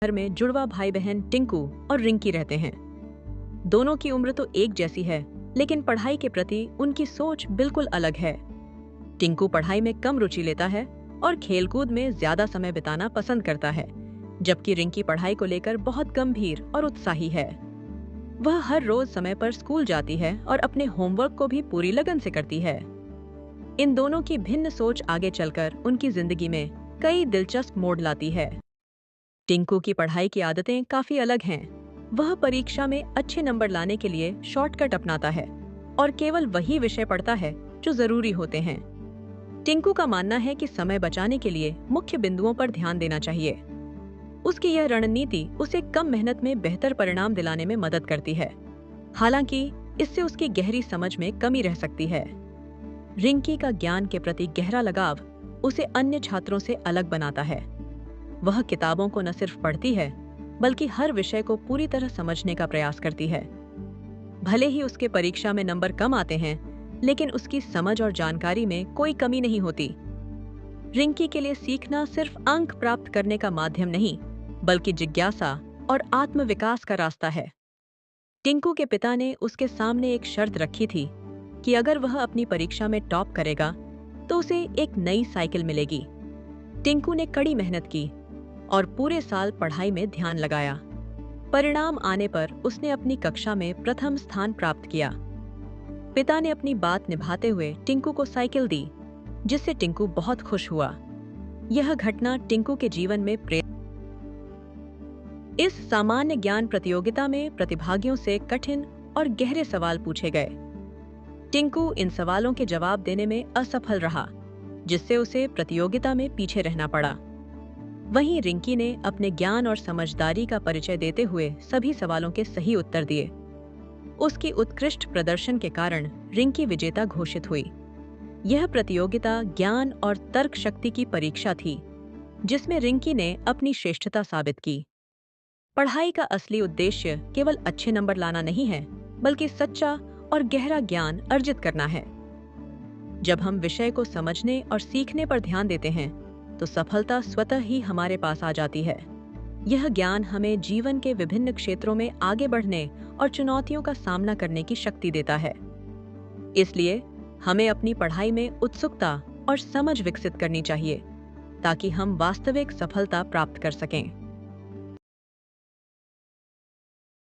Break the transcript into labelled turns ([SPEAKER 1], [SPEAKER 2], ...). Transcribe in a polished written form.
[SPEAKER 1] घर में जुड़वा भाई बहन टिंकू और रिंकी रहते हैं। दोनों की उम्र तो एक जैसी है, लेकिन पढ़ाई के प्रति उनकी सोच बिल्कुल अलग है। टिंकू पढ़ाई में कम रुचि लेता है और खेलकूद में ज्यादा समय बिताना पसंद करता है, जबकि रिंकी पढ़ाई को लेकर बहुत गंभीर और उत्साही है। वह हर रोज समय पर स्कूल जाती है और अपने होमवर्क को भी पूरी लगन से करती है। इन दोनों की भिन्न सोच आगे चलकर उनकी जिंदगी में कई दिलचस्प मोड़ लाती है। टिंकू की पढ़ाई की आदतें काफी अलग हैं। वह परीक्षा में अच्छे नंबर लाने के लिए शॉर्टकट अपनाता है और केवल वही विषय पढ़ता है जो जरूरी होते हैं। टिंकू का मानना है कि समय बचाने के लिए मुख्य बिंदुओं पर ध्यान देना चाहिए। उसकी यह रणनीति उसे कम मेहनत में बेहतर परिणाम दिलाने में मदद करती है। हालांकि इससे उसकी गहरी समझ में कमी रह सकती है। रिंकी का ज्ञान के प्रति गहरा लगाव उसे अन्य छात्रों से अलग बनाता है। वह किताबों को न सिर्फ पढ़ती है, बल्कि हर विषय को पूरी तरह समझने का प्रयास करती है। भले ही उसके परीक्षा में नंबर कम आते हैं, लेकिन उसकी समझ और जानकारी में कोई कमी नहीं होती। रिंकी के लिए सीखना सिर्फ अंक प्राप्त करने का माध्यम नहीं, बल्कि जिज्ञासा और आत्मविकास का रास्ता है। टिंकू के पिता ने उसके सामने एक शर्त रखी थी कि अगर वह अपनी परीक्षा में टॉप करेगा तो उसे एक नई साइकिल मिलेगी। टिंकू ने कड़ी मेहनत की और पूरे साल पढ़ाई में ध्यान लगाया। परिणाम आने पर उसने अपनी कक्षा में प्रथम स्थान प्राप्त किया। पिता ने अपनी बात निभाते हुए टिंकू को साइकिल दी, जिससे टिंकू बहुत खुश हुआ। यह घटना टिंकू के जीवन में इस सामान्य ज्ञान प्रतियोगिता में प्रतिभागियों से कठिन और गहरे सवाल पूछे गए। टिंकू इन सवालों के जवाब देने में असफल रहा, जिससे उसे प्रतियोगिता में पीछे रहना पड़ा। वहीं रिंकी ने अपने ज्ञान और समझदारी का परिचय देते हुए सभी सवालों के सही उत्तर दिए। उसकी उत्कृष्ट प्रदर्शन के कारण रिंकी विजेता घोषित हुई। यह प्रतियोगिता ज्ञान और तर्क शक्ति की परीक्षा थी, जिसमें रिंकी ने अपनी श्रेष्ठता साबित की। पढ़ाई का असली उद्देश्य केवल अच्छे नंबर लाना नहीं है, बल्कि सच्चा और गहरा ज्ञान अर्जित करना है। जब हम विषय को समझने और सीखने पर ध्यान देते हैं, तो सफलता स्वतः ही हमारे पास आ जाती है। यह ज्ञान हमें जीवन के विभिन्न क्षेत्रों में आगे बढ़ने और चुनौतियों का सामना करने की शक्ति देता है। इसलिए हमें अपनी पढ़ाई में उत्सुकता और समझ विकसित करनी चाहिए, ताकि हम वास्तविक सफलता प्राप्त कर सकें।